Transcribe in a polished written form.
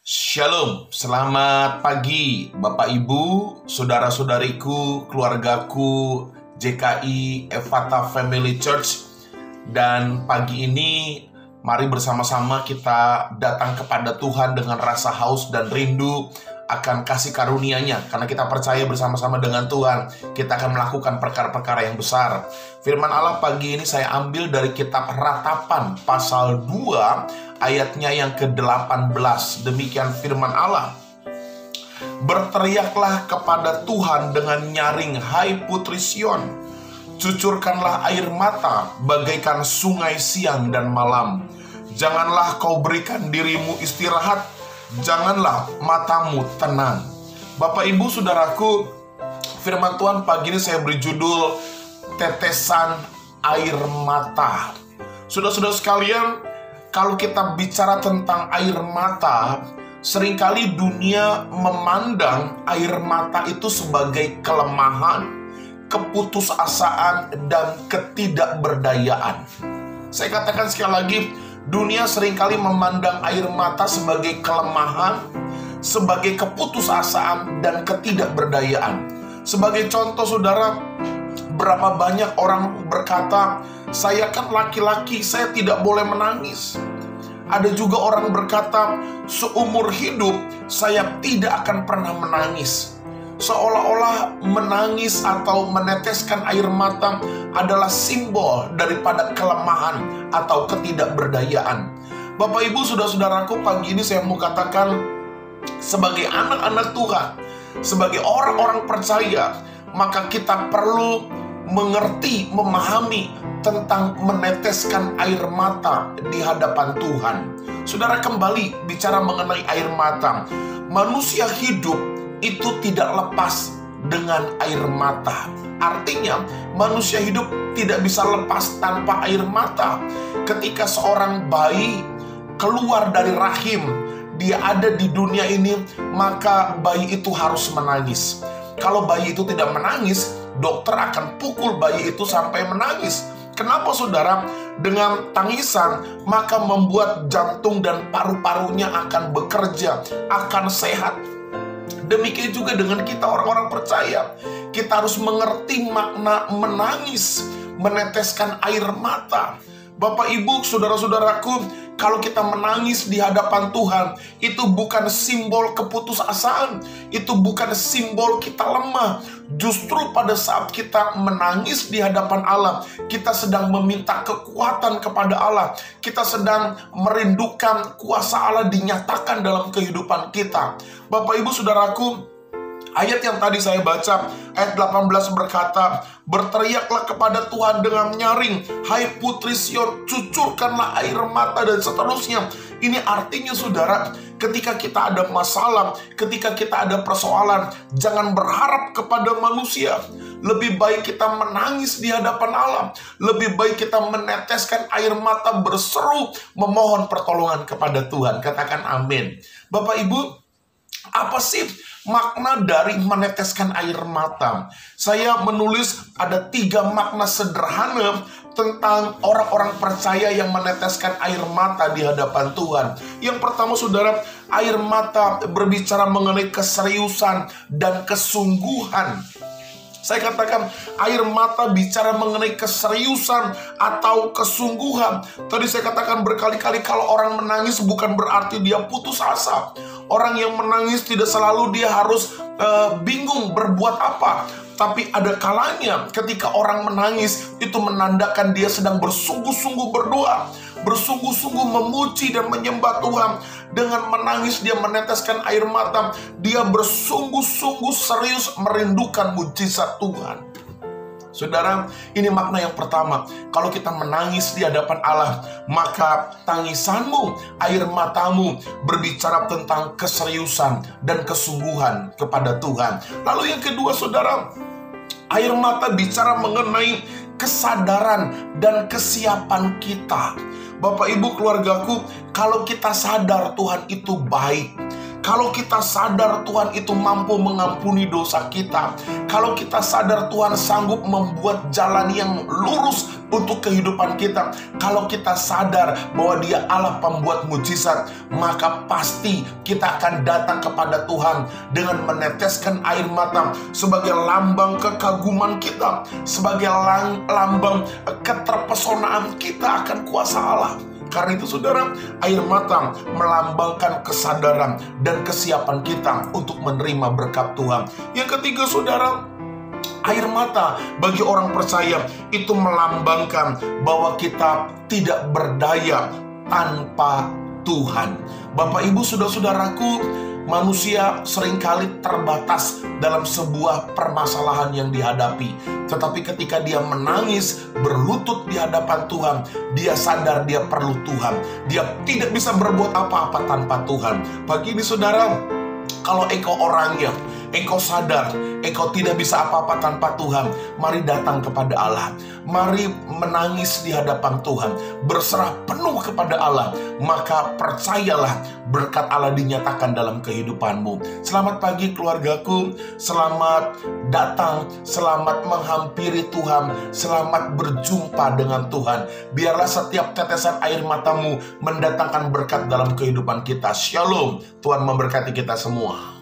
Shalom, selamat pagi Bapak Ibu, saudara-saudariku, keluargaku, JKI Ephata Family Church. Dan pagi ini mari bersama-sama kita datang kepada Tuhan dengan rasa haus dan rindu akan kasih karunia-Nya. Karena kita percaya bersama-sama dengan Tuhan, kita akan melakukan perkara-perkara yang besar. Firman Allah pagi ini saya ambil dari kitab Ratapan pasal 2 ayatnya yang ke-18. Demikian firman Allah. Berteriaklah kepada Tuhan dengan nyaring, hai putri Sion. Cucurkanlah air mata bagaikan sungai siang dan malam. Janganlah kau berikan dirimu istirahat, janganlah matamu tenang. Bapak Ibu Saudaraku, firman Tuhan pagi ini saya beri judul Tetesan Air Mata. Saudara-saudara sekalian, kalau kita bicara tentang air mata, seringkali dunia memandang air mata itu sebagai kelemahan, keputusasaan, dan ketidakberdayaan. Saya katakan sekali lagi, dunia seringkali memandang air mata sebagai kelemahan, sebagai keputusasaan, dan ketidakberdayaan. Sebagai contoh, saudara, berapa banyak orang berkata, saya kan laki-laki, saya tidak boleh menangis. Ada juga orang berkata, seumur hidup saya tidak akan pernah menangis. Seolah-olah menangis atau meneteskan air mata adalah simbol daripada kelemahan atau ketidakberdayaan. Bapak Ibu, saudara-saudaraku, pagi ini saya mau katakan, sebagai anak-anak Tuhan, sebagai orang-orang percaya, maka kita perlu mengerti, memahami tentang meneteskan air mata di hadapan Tuhan. Saudara, kembali bicara mengenai air mata. Manusia hidup itu tidak lepas dengan air mata. Artinya, manusia hidup tidak bisa lepas tanpa air mata. Ketika seorang bayi keluar dari rahim, dia ada di dunia ini, maka bayi itu harus menangis. Kalau bayi itu tidak menangis, dokter akan pukul bayi itu sampai menangis. Kenapa, saudara? Dengan tangisan, maka membuat jantung dan paru-parunya akan bekerja, akan sehat. Demikian juga dengan kita orang-orang percaya. Kita harus mengerti makna menangis, meneteskan air mata. Bapak Ibu, saudara-saudaraku, kalau kita menangis di hadapan Tuhan, itu bukan simbol keputusasaan, itu bukan simbol kita lemah. Justru pada saat kita menangis di hadapan Allah, kita sedang meminta kekuatan kepada Allah. Kita sedang merindukan kuasa Allah dinyatakan dalam kehidupan kita. Bapak Ibu Saudaraku, ayat yang tadi saya baca, ayat 18 berkata, berteriaklah kepada Tuhan dengan nyaring, hai putri Sion, cucurkanlah air mata, dan seterusnya. Ini artinya, saudara, ketika kita ada masalah, ketika kita ada persoalan, jangan berharap kepada manusia. Lebih baik kita menangis di hadapan Allah. Lebih baik kita meneteskan air mata, berseru, memohon pertolongan kepada Tuhan. Katakan amin. Bapak Ibu, apa sih makna dari meneteskan air mata? Saya menulis ada 3 makna sederhana tentang orang-orang percaya yang meneteskan air mata di hadapan Tuhan. Yang pertama, saudara, air mata berbicara mengenai keseriusan dan kesungguhan. Saya katakan, air mata bicara mengenai keseriusan atau kesungguhan. Tadi saya katakan berkali-kali, kalau orang menangis bukan berarti dia putus asa. Orang yang menangis tidak selalu dia harus bingung berbuat apa. Tapi ada kalanya ketika orang menangis, itu menandakan dia sedang bersungguh-sungguh berdoa, bersungguh-sungguh memuji dan menyembah Tuhan. Dengan menangis dia meneteskan air mata, dia bersungguh-sungguh serius merindukan mujizat Tuhan. Saudara, ini makna yang pertama. Kalau kita menangis di hadapan Allah, maka tangisanmu, air matamu berbicara tentang keseriusan dan kesungguhan kepada Tuhan. Lalu yang kedua, saudara, air mata bicara mengenai kesadaran dan kesiapan kita. Bapak Ibu keluargaku, kalau kita sadar Tuhan itu baik, Kalau kita sadar Tuhan itu mampu mengampuni dosa kita, kalau kita sadar Tuhan sanggup membuat jalan yang lurus untuk kehidupan kita, kalau kita sadar bahwa Dia Allah pembuat mujizat, maka pasti kita akan datang kepada Tuhan dengan meneteskan air mata sebagai lambang kekaguman kita, sebagai lambang keterpesonaan kita akan kuasa Allah. Karena itu saudara, air mata melambangkan kesadaran dan kesiapan kita untuk menerima berkat Tuhan. Yang ketiga saudara, air mata bagi orang percaya itu melambangkan bahwa kita tidak berdaya tanpa Tuhan. Bapak Ibu, saudara-saudaraku, manusia seringkali terbatas dalam sebuah permasalahan yang dihadapi. Tetapi ketika dia menangis, berlutut di hadapan Tuhan, dia sadar dia perlu Tuhan. Dia tidak bisa berbuat apa-apa tanpa Tuhan. Pagi ini saudara, kalau engkau orangnya, engkau sadar, engkau tidak bisa apa-apa tanpa Tuhan, mari datang kepada Allah. Mari menangis di hadapan Tuhan, berserah penuh kepada Allah. Maka percayalah, berkat Allah dinyatakan dalam kehidupanmu. Selamat pagi keluargaku, selamat datang, selamat menghampiri Tuhan, selamat berjumpa dengan Tuhan. Biarlah setiap tetesan air matamu mendatangkan berkat dalam kehidupan kita. Shalom, Tuhan memberkati kita semua.